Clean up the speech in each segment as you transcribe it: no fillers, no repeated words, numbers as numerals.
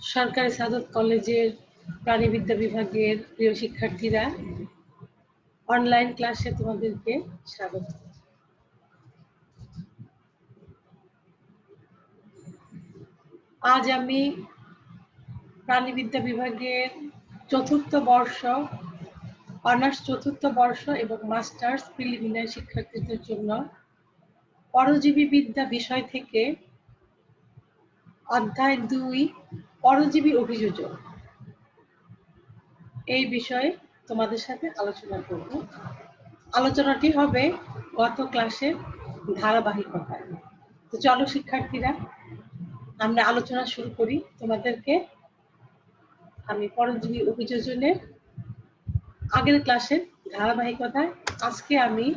সরকারি সাদত কলেজের প্রাণীবিদ্যা বিভাগের প্রিয় শিক্ষার্থীরা, অনলাইন ক্লাসে তোমাদেরকে স্বাগত। আজ আমি প্রাণীবিদ্যা বিভাগের চতুর্থ বর্ষ, অনার্স চতুর্থ বর্ষ এবং মাস্টার্স প্রিলিমিনারি শিক্ষার্থীদের জন্য পরজীবী বিদ্যা বিষয় থেকে অধ্যায় 2 পরজীবী অভিযোজন এই বিষয়ে তোমাদের সাথে আলোচনা করব। আলোচনাটি হবে গত ক্লাসের ধারাবাহিকতায়। তো চলো শিক্ষার্থীরা, আমরা আলোচনা শুরু করি। তোমাদেরকে আমি পরজীবী অভিযোজনের আগের ক্লাসের ধারাবাহিকতায় আজকে আমি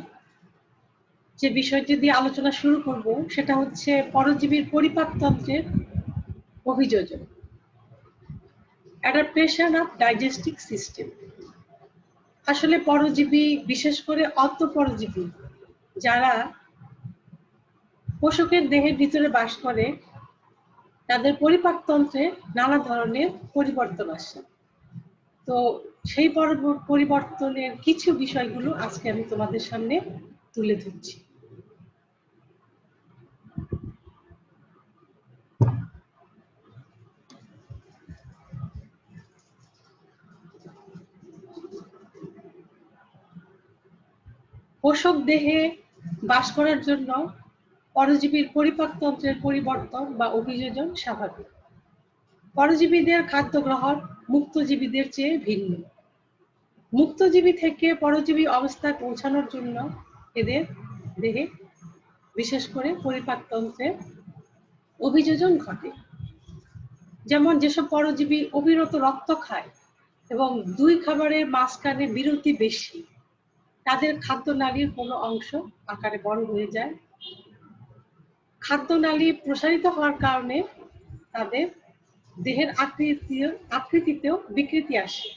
যে বিষয়টি দিয়ে আলোচনা শুরু করব সেটা হচ্ছে পরজীবীর পরিপাকতন্ত্রের অভিযোজন, অ্যাডাপ্টেশন অফ ডাইজেস্টিভ সিস্টেম। আসলে পরজীবী, বিশেষ করে অন্তঃপরজীবী যারা পোষকের দেহের ভিতরে বাস করে, তাদের পরিপাকতন্ত্রে নানা ধরনের পরিবর্তন আসে। তো সেই পরিবর্তনের কিছু বিষয়গুলো আজকে আমি তোমাদের সামনে তুলে ধরছি। পোষক দেহে বাস করার জন্য পরজীবীর পরিপাকতন্ত্রের পরিবর্তন বা অভিযোজন স্বাভাবিক। পরজীবীদের খাদ্য গ্রহণ মুক্তজীবীদের চেয়ে ভিন্ন। মুক্তজীবী থেকে পরজীবী অবস্থায় পৌঁছানোর জন্য এদের দেহে বিশেষ করে পরিপাকতন্ত্রের অভিযোজন ঘটে। যেমন যেসব পরজীবী অবিরত রক্ত খায় এবং 2 খাবারের মাঝখানে বিরতি বেশি, তাদের খাদ্যনালীর কোনো অংশ আকারে বড় হয়ে যায়। খাদ্যনালী প্রসারিত হওয়ার কারণে তাদের দেহের আকৃতিতেও বিকৃতি আসে।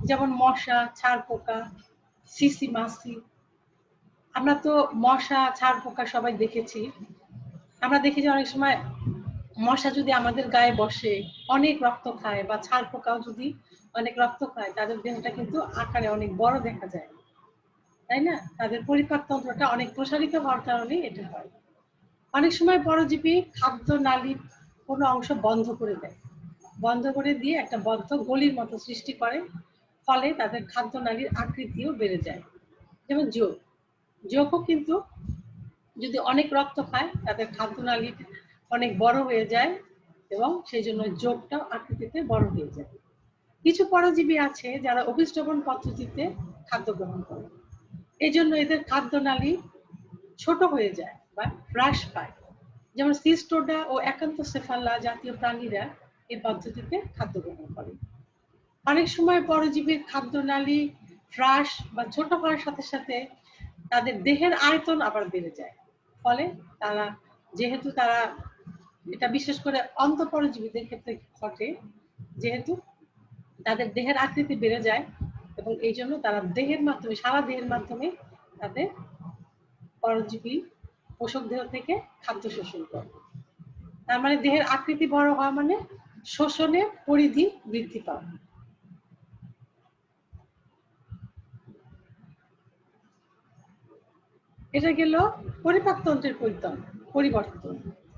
যেমন মশা, ছাড় পোকা, সিসি মাছি। আমরা তো মশা, ছাড় পোকা সবাই দেখেছি। আমরা দেখি যে অনেক সময় মশা যদি আমাদের গায়ে বসে, অনেক রক্ত খায়, বা ছাড় পোকাও যদি অনেক রক্ত খায়, তাদের দেহটা কিন্তু আকারে অনেক বড় দেখা যায়, তাই না? তাদের পরিপাকতন্ত্রটা অনেক প্রসারিত হওয়ার কারণে এটা হয়। অনেক সময় পরজীবী খাদ্য নালীর কোনো অংশ বন্ধ করে দেয়, বন্ধ করে দিয়ে একটা বদ্ধ গলির মতো সৃষ্টি করে, ফলে তাদের খাদ্য নালীর আকৃতিও বেড়ে যায়। যেমন যোগও কিন্তু যদি অনেক রক্ত খায়, তাদের খাদ্য নালী অনেক বড় হয়ে যায় এবং সেই জন্য যোগটাও আকৃতিতে বড় হয়ে যায়। কিছু পরজীবী আছে যারা অভিস্রবণ পদ্ধতিতে খাদ্য গ্রহণ করে, এই জন্য এদের খাদ্য নালী ছোট হয়ে যায় বা হ্রাস পায়। যেমন সিস্টোডা ও একান্তোসেফালা জাতীয় প্রাণীরা এই পদ্ধতিতে খাদ্য গ্রহণ করে। অনেক সময় পরজীবীর খাদ্যনালী হ্রাস বা ছোট হওয়ার সাথে সাথে তাদের দেহের আয়তন আবার বেড়ে যায়, ফলে যেহেতু তারা, এটা বিশেষ করে অন্তঃপরজীবীদের ক্ষেত্রে ঘটে, যেহেতু তাদের দেহের আকৃতি বেড়ে যায় এবং এই জন্য তারা দেহের মাধ্যমে, সারা দেহের মাধ্যমে তাদের পরজীবী পোষক দেহ থেকে খাদ্য শোষণ করে। তার মানে দেহের আকৃতি বড় হওয়া মানে শোষণের পরিধি বৃদ্ধি পাওয়া। এটা গেল পরিপাকতন্ত্রের পরিবর্তন।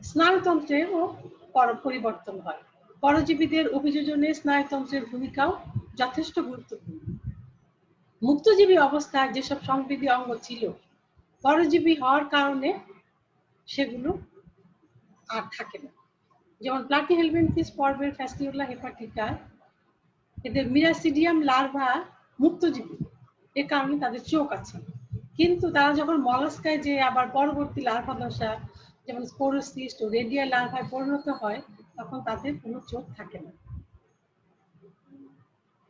স্নায়ুতন্ত্রেরও পরিবর্তন হয়। পরজীবীদের অভিযোজনে স্নায়ুতন্ত্রের ভূমিকাও যথেষ্ট গুরুত্বপূর্ণ। মুক্তজীবী অবস্থায় যেসব সংবেদী অঙ্গ ছিল, পরজীবী হওয়ার কারণে সেগুলো আর থাকে না। যেমন প্লাটিহেলমিনথিস পর্বের ফ্যাসিওলা হেপাটিকা, এদের মিরাসিডিয়াম লার্ভা মুক্তজীবী, এ কারণে তাদের চোখ আছে। কিন্তু তারা যখন মলাস্কায় যে আবার পরবর্তী লার্ভা দশা, যেমন স্পোরোসিস্ট ও রেডিয়াল লার্ভায় পরিণত হয়, তখন তাদের কোনো চোখ থাকে না।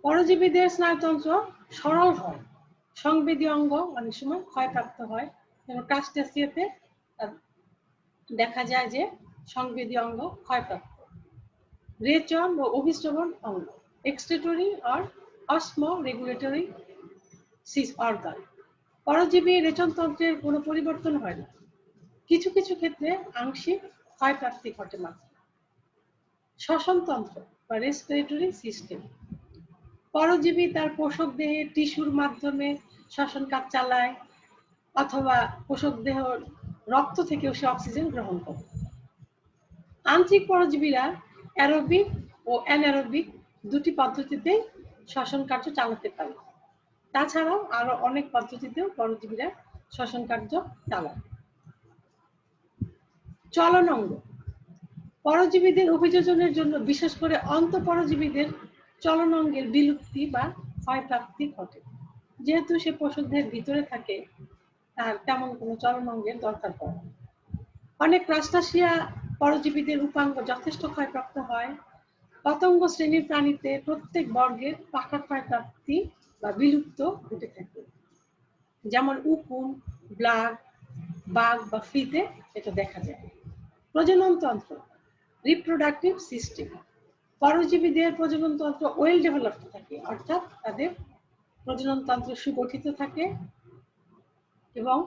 পরজীবীদের স্নায়ুতন্ত্র সরল হয়, সংবেদী অঙ্গ অনেক সময় ক্ষয়প্রাপ্ত হয়। যেমন ক্রাস্টেসিয়াতে দেখা যায় যে সংবেদী অঙ্গ ক্ষয়প্রাপ্ত। রেচন ও অভিস্রবণ অঙ্গ, এক্সক্রিটরি আর অসমো রেগুলেটরি অর্গান। পরজীবী রেচনতন্ত্রের কোনো পরিবর্তন হয় না, কিছু কিছু ক্ষেত্রে আংশিক ক্ষয়প্রাপ্তি ঘটে মাত্র। শ্বসনতন্ত্র বা রেসপিরেটরি সিস্টেম। পরজীবী তার পোষক দেহে টিস্যুর মাধ্যমে শ্বসন কাজ চালায় অথবা পোষক দেহ রক্ত থেকেও সে অক্সিজেন গ্রহণ করে। আন্তরিক পরজীবীরা অ্যারোবিক ও অ্যানারোবিক দুটি পদ্ধতিতে শ্বসন কার্য চালাতে পারে। তাছাড়াও আরো অনেক পদ্ধতিতেও পরজীবীরা শ্বসন কার্য চালায়। চলন অঙ্গ। পরজীবীদের অভিযোজনের জন্য বিশেষ করে অন্তঃপরজীবীদের চলন অঙ্গের বিলুপ্তি বা ক্ষয়প্রাপ্তি ঘটে। যেহেতু সে পোষক দেহের ভিতরে থাকে, তার তেমন কোনো চলন অঙ্গের দরকার পড়ে না। অনেক ক্রাস্টাসিয়া পরজীবীদের উপাঙ্গ যথেষ্ট ক্ষয়প্রাপ্ত হয়। পতঙ্গ শ্রেণীর প্রাণীতে প্রত্যেক বর্গের পাখা ক্ষয়প্রাপ্তি বা বিলুপ্ত ঘটে থাকে, যেমন উকুন, ব্লাগ, বাঘ বা ফ্লিতে এটা দেখা যায়। প্রজনন তন্ত্র, রিপ্রোডাক্টিভ সিস্টেম। পরজীবীদের প্রজনন তন্ত্র ওয়েল ডেভেলপড থাকে, অর্থাৎ তাদের প্রজনন তন্ত্র সুগঠিত থাকে এবং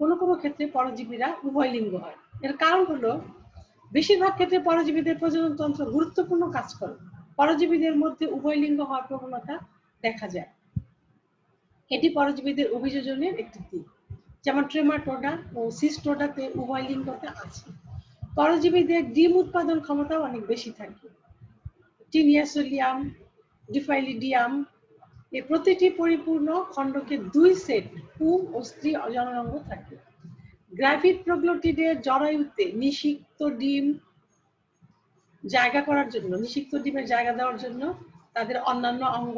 কোনো কোনো ক্ষেত্রে পরজীবীরা উভয় লিঙ্গ হয়। এর কারণ হলো বেশিরভাগ ক্ষেত্রে পরজীবীদের প্রজনন তন্ত্র গুরুত্বপূর্ণ কাজ করে। পরজীবীদের মধ্যে উভয় লিঙ্গ হওয়ার প্রবণতা দেখা যায়। এটি পরজীবীদের অভিযোজনের একটি দিক, যেমন ট্রেমাটোডা ও সিস্টোডাতে উভয় লিঙ্গতা আছে। পরজীবীদের ডিম উৎপাদন ক্ষমতাও অনেক বেশি থাকে। টিনিয়াসোলিয়াম, ডিফাইলিডিয়াম এ প্রতিটি পরিপূর্ণ খণ্ডকে 2 সেট পুং ও স্ত্রী জননাঙ্গ থাকে। গ্রাভিড প্রোগ্লোটিডের জরায়ুতে নিষিক্ত ডিমের জায়গা দেওয়ার জন্য তাদের অন্যান্য অঙ্গ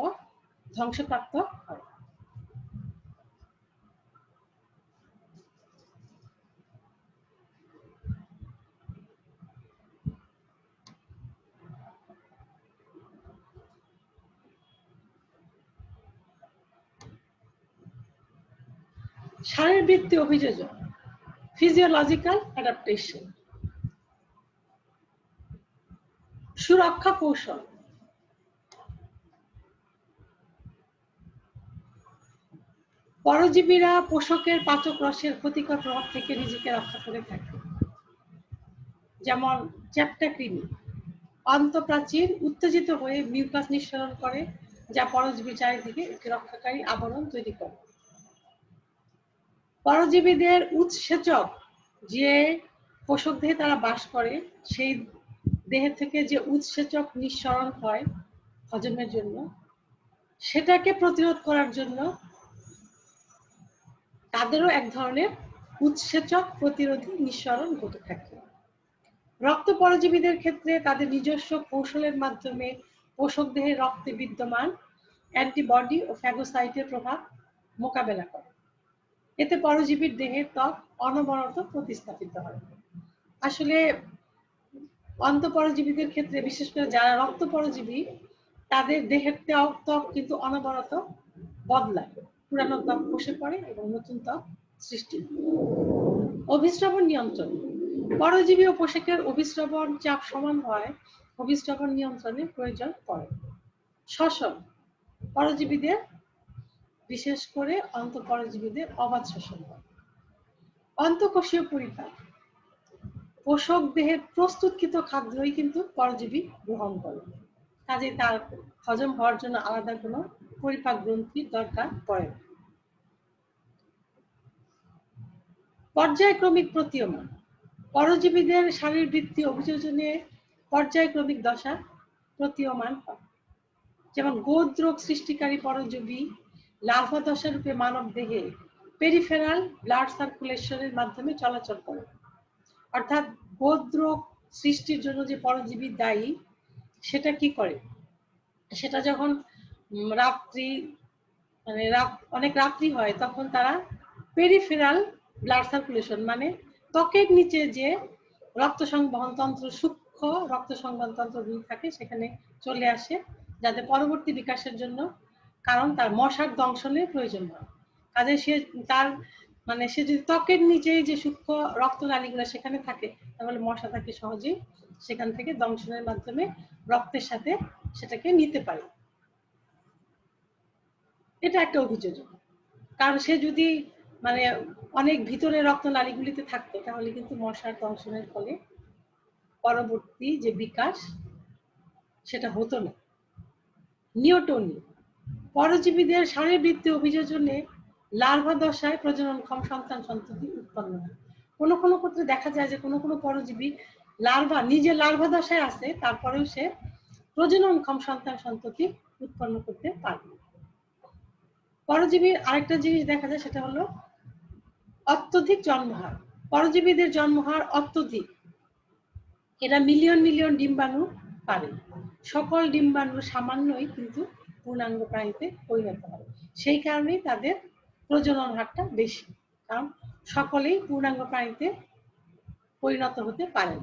ধ্বংসপ্রাপ্ত হয়। শারীরবৃত্তীয় অভিযোজন, ফিজিওলজিক্যাল অ্যাডাপ্টেশন। সুরক্ষা কৌশল। পরজীবীরা পোষকের পাচক রসের ক্ষতিকর প্রভাব থেকে নিজেকে রক্ষা করে থাকে, যেমন চ্যাপ্টা কৃমি। অন্তঃপ্রাচীর উত্তেজিত হয়ে মিউকাস নিঃসরণ করে, যা পরজীবীর চারিদিকে একটি রক্ষাকারী আবরণ তৈরি করে। পরজীবীদের উৎসেচক, যে পোষক দেহে তারা বাস করে সেই দেহে থেকে যে উৎসেচক নিঃসরণ হয় হজমের জন্য, সেটাকে প্রতিরোধ করার জন্য তাদেরও এক ধরনের উৎসেচক প্রতিরোধী নিঃসরণ ঘটে থাকে। রক্ত পরজীবীদের ক্ষেত্রে তাদের নিজস্ব কৌশলের মাধ্যমে পোষক দেহের রক্তে বিদ্যমান অ্যান্টিবডি ও ফ্যাগোসাইটের প্রভাব মোকাবেলা করে। এতে পরজীবীর দেহের ত্বক অনবরত প্রতিস্থাপিত হয়। আসলে অন্তঃপরজীবীদের ক্ষেত্রে, বিশেষ করে যারা রক্ত পরজীবী, তাদের দেহের ত্বক কিন্তু অনবরত বদলায়। পুরানো ত্বক খসে পড়ে এবং নতুন ত্বক সৃষ্টি হয়। অভিস্রবণ নিয়ন্ত্রণ। পরজীবী ও পোষকের অভিস্রবণ চাপ সমান হয়, অভিস্রবণ নিয়ন্ত্রণের প্রয়োজন পড়ে। শ্বসন। পরজীবীদের, বিশেষ করে অন্তঃপরজীবীদের অবাধ শ্বসন হয়। অন্তঃকোষীয় পরিপাক। পোষক দেহের প্রস্তুতকৃত খাদ্যই কিন্তু পরজীবী গ্রহণ করে, কাজে তার হজম হওয়ার জন্য আলাদা কোনো পরিপাক গ্রন্থির দরকার পড়ে না। পর্যায়ক্রমিক প্রতীয়মান। পরজীবীদের শারীরবৃত্তীয় অভিযোজনে পর্যায়ক্রমিক দশা প্রতীয়মান হয়, যেমন গোদ রোগ সৃষ্টিকারী পরজীবী লার্ভা দশা রূপে মানব দেহে পেরিফেরাল ব্লাড সার্কুলেশনের মাধ্যমে চলাচল করে। অর্থাৎ গোদ রোগ সৃষ্টির জন্য যে পরজীবী দায়ী, সেটা কি করে, সেটা যখন অনেক রাত্রি হয়, তখন তারা পেরিফেরাল ব্লাড সার্কুলেশন মানে ত্বকের নিচে যে রক্ত সংবহন তন্ত্র, সূক্ষ্ম রক্ত সংবহন তন্ত্রগুলি থাকে, সেখানে চলে আসে, যাতে পরবর্তী বিকাশের জন্য, কারণ তার মশার দংশনের প্রয়োজন হয়। কাজে সে যদি ত্বকের নিচে যে সূক্ষ্ম রক্তনালীগুলো সেখানে থাকে, তাহলে মশা তাকে সহজেই সেখান থেকে দংশনের মাধ্যমে রক্তের সাথে সেটাকে নিতে পারে। এটা একটা অভিযোজন। কারণ সে যদি অনেক ভিতরে রক্তনালীগুলিতে থাকতো, তাহলে কিন্তু মশার দংশনের ফলে পরবর্তী যে বিকাশ, সেটা হতো না। নিওটনি, পরজীবীদের শারীরবৃত্তীয় অভিযোজনে লার্ভা দশায় প্রজননক্ষম সন্তান সন্ততি উৎপন্ন হয়। কোনো কোনো ক্ষেত্রে দেখা যায় যে কোনো কোনো পরজীবী লার্ভা নিজে লার্ভা দশায় আছে, তারপরেও সে প্রজননক্ষম সন্তান সন্ততি উৎপন্ন করতে পারবে। পরজীবীর আরেকটা জিনিস দেখা যায়, সেটা হলো অত্যধিক জন্মহার। পরজীবীদের জন্মহার অত্যধিক, এরা মিলিয়ন মিলিয়ন ডিম্বাণু পারে। সকল ডিম্বাণু সামান্যই কিন্তু পূর্ণাঙ্গ প্রাণীতে পরিণত হয়। সেই কারণেই তাদের প্রজনন হারটা বেশি, কারণ সকলেই পূর্ণাঙ্গ প্রাণীতে পরিণত হতে পারেন।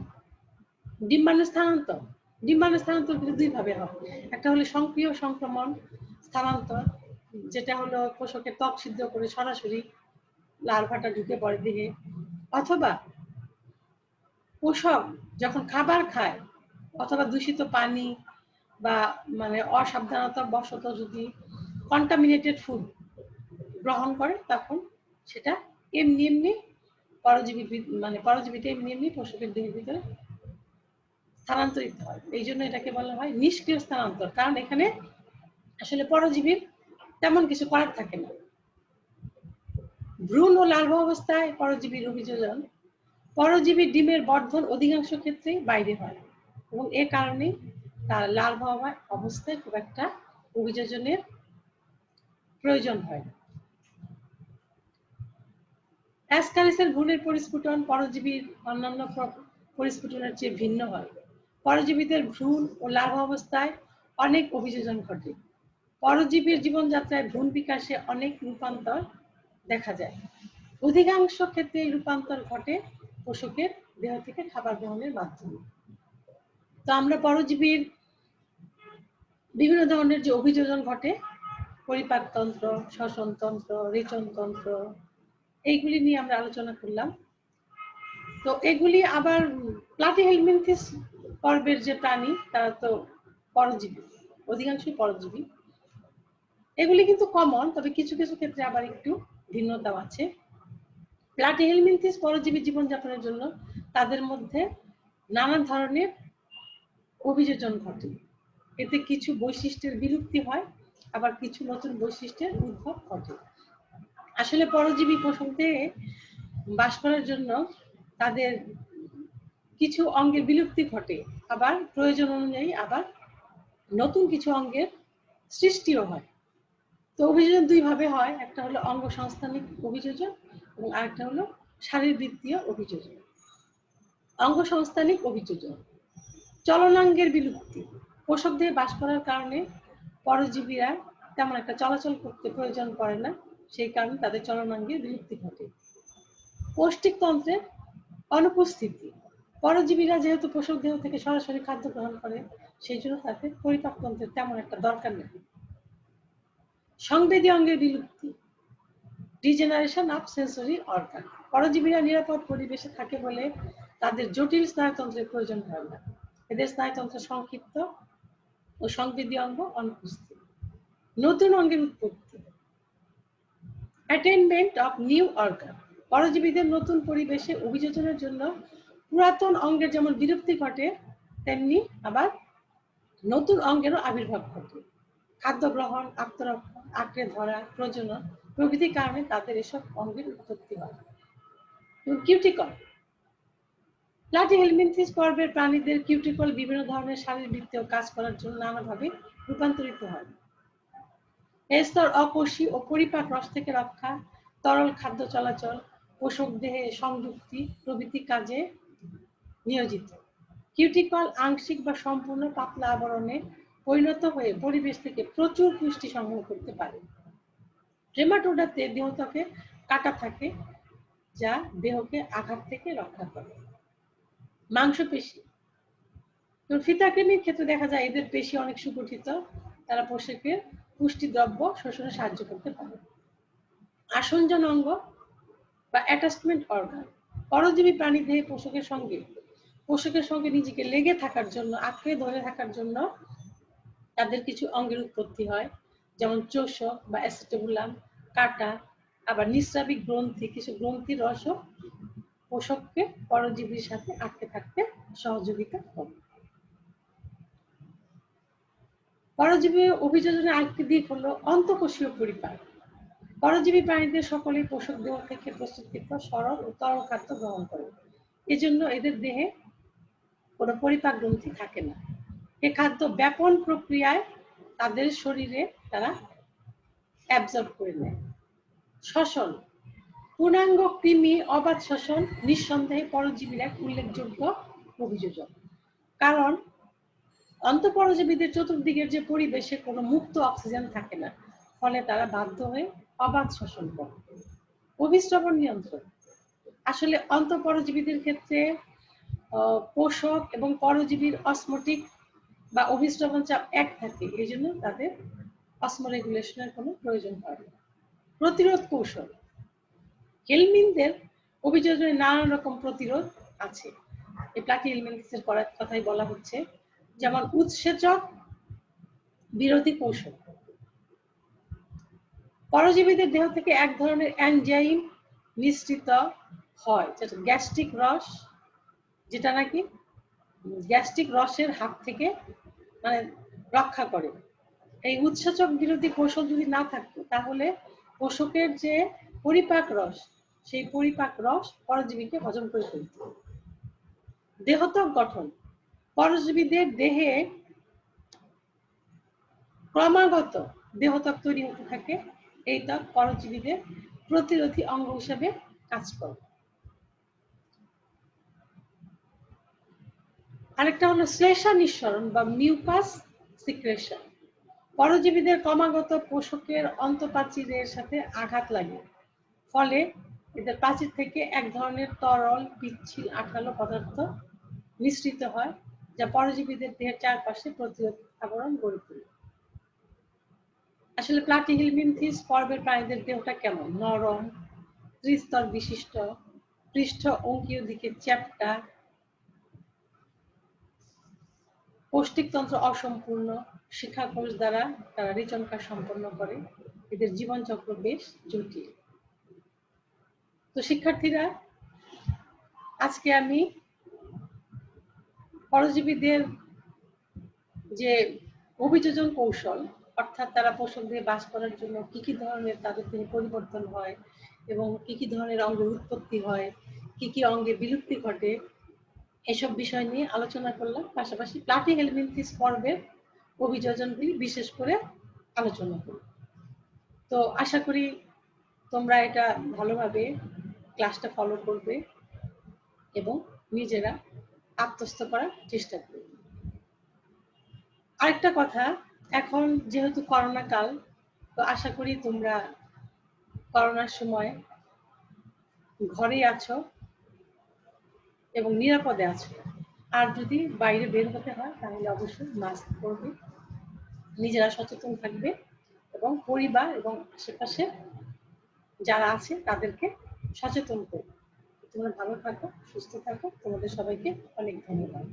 ডিম্বাণু স্থানান্তর, ডিম্বাণু স্থানান্তর কিন্তু দুই ভাবে হয়। একটা হলো সক্রিয় সংক্রমণ স্থানান্তর, যেটা হলো কোষকের ত্বক সিদ্ধ করে সরাসরি লার্ভাটা ঢুকে পড়ে দেহে, অথবা পোষক যখন খাবার খায় অথবা দূষিত পানি বা মানে অসাবধানতা বশত যদি কন্টামিনেটেড ফুড গ্রহণ করে, তখন সেটা এমনি এমনি পরজীবী মানে পরজীবীটা এমনি এমনি পোষকের দেহের ভিতরে স্থানান্তরিত হয়। এই জন্য এটাকে বলা হয় নিষ্ক্রিয় স্থানান্তর, কারণ এখানে আসলে পরজীবীর তেমন কিছু করার থাকে না। ভ্রূণ ও লার্ভা অবস্থায় পরজীবীর অভিযোজন, পরজীবীর ডিমের বর্ধন অধিকাংশ ক্ষেত্রেই বাইরে হয় এবং এ কারণেই তার লার্ভা অবস্থায় খুব একটা অভিযোজনের প্রয়োজন হয় না। অ্যাসকারিসের ভ্রূণের পরিস্ফুটন পরজীবীর অন্যান্য পরিস্ফুটনের চেয়ে ভিন্ন হয়। পরজীবীদের ভ্রূণ ও লার্ভা অবস্থায় অনেক অভিযোজন ঘটে। পরজীবীর জীবনযাত্রায় ভ্রূণ বিকাশে অনেক রূপান্তর দেখা যায়। অধিকাংশ ক্ষেত্রে এই রূপান্তর ঘটে পোষকের দেহ থেকে খাবার গ্রহণের মাধ্যমে। তো আমরা পরজীবীর বিভিন্ন ধরনের যে অভিযোজন ঘটে, পরিপাকতন্ত্র, শ্বসনতন্ত্র, রেচনতন্ত্র, এইগুলি নিয়ে আমরা আলোচনা করলাম। তো এগুলি আবার প্লাটিহেলমিনথিস পর্বের যে প্রাণী, তারা তো পরজীবী, অধিকাংশই পরজীবী। এগুলি কিন্তু কমন, তবে কিছু কিছু ক্ষেত্রে আবার একটু ভিন্নতাও আছে। প্লাটিহেলমিনথিস পরজীবী জীবনযাপনের জন্য তাদের মধ্যে নানা ধরনের অভিযোজন ঘটে। এতে কিছু বৈশিষ্ট্যের বিলুপ্তি হয়, আবার কিছু নতুন বৈশিষ্ট্যের উদ্ভব ঘটে। আসলে পরজীবী পোষকদের বাস করার জন্য তাদের কিছু অঙ্গের বিলুপ্তি ঘটে, আবার প্রয়োজন অনুযায়ী আবার নতুন কিছু অঙ্গের সৃষ্টিও হয়। তো অভিযোজন দুই ভাবে হয়, একটা হলো অঙ্গ সংস্থানিক অভিযোজন এবং আরেকটা হলো শারীরবৃত্তীয় অভিযোজন। অঙ্গ সংস্থানিক অভিযোজন, চলনাঙ্গের বিলুপ্তি। পোষক দেহে বাস করার কারণে পরজীবীরা তেমন একটা চলাচল করতে প্রয়োজন পড়ে না, সেই কারণে তাদের চলনাঙ্গের বিলুপ্তি ঘটে। পৌষ্টিকতন্ত্রের অনুপস্থিতি, পরজীবীরা যেহেতু পোষক দেহ থেকে সরাসরি খাদ্য গ্রহণ করে, সেই জন্য তাদের পরিপাকতন্ত্রের তেমন একটা দরকার নেই। সংবেদী অঙ্গের বিলুপ্তি, ডিজেনারেশন অফ সেন্সরি অর্গান। পরজীবীরা নিরাপদ পরিবেশে থাকে বলে তাদের জটিল স্নায়ুতন্ত্রের প্রয়োজন হয় না, এদের স্নায়ুতন্ত্র সংক্ষিপ্ত ও সংবেদী অঙ্গ অনুপস্থিত। নতুন অঙ্গের উৎপত্তি, অ্যাটেনমেন্ট অফ নিউ অর্গান। পরজীবীদের নতুন পরিবেশে অভিযোজনের জন্য পুরাতন অঙ্গের যেমন বিলুপ্তি ঘটে, তেমনি আবার নতুন অঙ্গেরও আবির্ভাব ঘটে। খাদ্য গ্রহণ, আত্মরক্ষা, আঁকড়ে ধরা, প্রজনন প্রভৃতি কারণে তাদের এসব অঙ্গের উৎপত্তি হয়। কিউটিকল, প্লাটিহেলমিনথিস পর্বের প্রাণীদের কিউটিকল বিভিন্ন ধরনের শারীরবৃত্তীয় কাজ করার জন্য নানাভাবে রূপান্তরিত হয়। এস্তর অকোষী ও পরিপাক রস থেকে রক্ষা, তরল খাদ্য চলাচল, পোষক দেহে সংযুক্তি প্রভৃতি কাজে নিয়োজিত। কিউটিকল আংশিক বা সম্পূর্ণ পাতলা আবরণে পরিণত হয়ে পরিবেশ থেকে প্রচুর পুষ্টি সংগ্রহ করতে পারে। ট্রেমাটোডাতে দেহত্বকে কাটা থাকে, যা দেহকে আঘাত থেকে রক্ষা করে। মাংসপেশি, ফিতাকৃমির ক্ষেত্রে দেখা যায় এদের পেশি অনেক সুগঠিত, তারা পোষকের পুষ্টি দ্রব্য শোষণে সাহায্য করতে পারে। আসঞ্জন অঙ্গ বা অ্যাটাচমেন্ট অর্গান, পরজীবী প্রাণী দেহে পোষকের সঙ্গে নিজেকে লেগে থাকার জন্য, আঁকড়ে ধরে থাকার জন্য তাদের কিছু অঙ্গের উৎপত্তি হয়, যেমন চোষক বা অ্যাসিটেবুলাম, কাটা, আবার নিঃস্রাবী গ্রন্থি, কিছু গ্রন্থির রসও পোষককে পরজীবীর সাথে আটকে থাকতে সহযোগিতা করে। পরজীবী অভিযোজনের আরেকটি দিক হলো অন্তঃকোষীয় পরিপাক। পরজীবী প্রাণীদের সকলেই পোষক দেহ থেকে প্রস্তুতকৃত সরল ও তরল খাদ্য গ্রহণ করে। এজন্য এদের দেহে কোনো পরিপাক গ্রন্থি থাকে না। এ খাদ্য ব্যাপন প্রক্রিয়ায় তাদের শরীরে তারা অ্যাবজর্ব করে নেয়। শ্বসন, পূর্ণাঙ্গ কৃমি অবাধ শ্বসন নিঃসন্দেহে পরজীবীর এক উল্লেখযোগ্য অভিযোজন। কারণ অন্তঃপরজীবীদের চতুর্দিকের যে পরিবেশে কোনো মুক্ত অক্সিজেন থাকে না, ফলে তারা বাধ্য হয়ে অবাধ শ্বসন করে। অভিস্রবণ নিয়ন্ত্রণ, আসলে অন্তঃপরজীবীদের ক্ষেত্রে পোষক এবং পরজীবীর অসমোটিক বা অভিস্রবণ চাপ এক থাকে, এই জন্য তাদের অসমোরেগুলেশনের কোনো প্রয়োজন হয় না। প্রতিরোধ কৌশল, হেলমিনদের অভিযোজনে নানান রকম প্রতিরোধ আছে। এই প্লাটিহেলমিনথেসের কথাই বলা হচ্ছে, যেমন উৎসেচক বিরোধী কৌশল। পরজীবীদের দেহ থেকে এক ধরনের এনজাইম নিঃসৃত হয়, যেটা গ্যাস্ট্রিক রস, যেটা নাকি গ্যাস্ট্রিক রসের হাত থেকে মানে রক্ষা করে। এই উৎসেচক বিরোধী কৌশল যদি না থাকতো, তাহলে পোষকের যে পরিপাক রস, সেই পরিপাক রস পরজীবীকে হজম করে ফেলত। দেহত্বক গঠন, পরজীবীদের দেহে ক্রমাগত দেহত্বক তৈরি হতে থাকে। এই ত্বক পরজীবীদের প্রতিরোধী অঙ্গ হিসেবে কাজ করে। আরেকটা হলো শ্লেষা নিঃসরণ বা মিউকাস সিক্রেশন। পরজীবীদের ক্রমাগত পোষকের অন্তঃপ্রাচীরের সাথে আঘাত লাগে, ফলে এদের প্রাচীর থেকে এক ধরনের তরল পিচ্ছিল আঠালো পদার্থ নিঃসৃত হয়, যা পরজীবীদের দেহের চারপাশে প্রতিরোধ আবরণ গড়ে তোলে। আসলে প্লাটিহেলমিনথেস পর্বের প্রাণীদের দেহটা কেমন? নরম, ত্রিস্তর বিশিষ্ট, পৃষ্ঠ অঙ্কীয় দিকে চ্যাপ্টা, পৌষ্টিকতন্ত্র অসম্পূর্ণ, শিখাকোষ দ্বারা তারা রিচনকাজ সম্পন্ন করে। এদের জীবনচক্র বেশ জটিল। তো শিক্ষার্থীরা, আজকে আমি পরজীবীদের যে অভিযোজন কৌশল, অর্থাৎ তারা পোষক দিয়ে বাস করার জন্য কি কি ধরনের তাদের দেহে পরিবর্তন হয় এবং কি কি ধরনের অঙ্গের উৎপত্তি হয়, কি কি অঙ্গে বিলুপ্তি ঘটে, এসব বিষয় নিয়ে আলোচনা করলাম। পাশাপাশি প্লাটিহেলমিনথেস পর্বের অভিযোজনগুলি বিশেষ করে আলোচনা করব। তো আশা করি তোমরা এটা ভালোভাবে ক্লাসটা ফলো করবে এবং নিজেরা আত্মস্থ করার চেষ্টা করবে। আরেকটা কথা, এখন যেহেতু করোনা কাল, তো আশা করি তোমরা করোনার সময় ঘরেই আছো এবং নিরাপদে আছো। আর যদি বাইরে বের হতে হয়, তাহলে অবশ্যই মাস্ক পরবে, নিজেরা সচেতন থাকবে এবং পরিবার এবং আশেপাশে যারা আছে তাদেরকে সচেতন করবে। তোমরা ভালো থাকো, সুস্থ থাকো। তোমাদের সবাইকে অনেক ধন্যবাদ।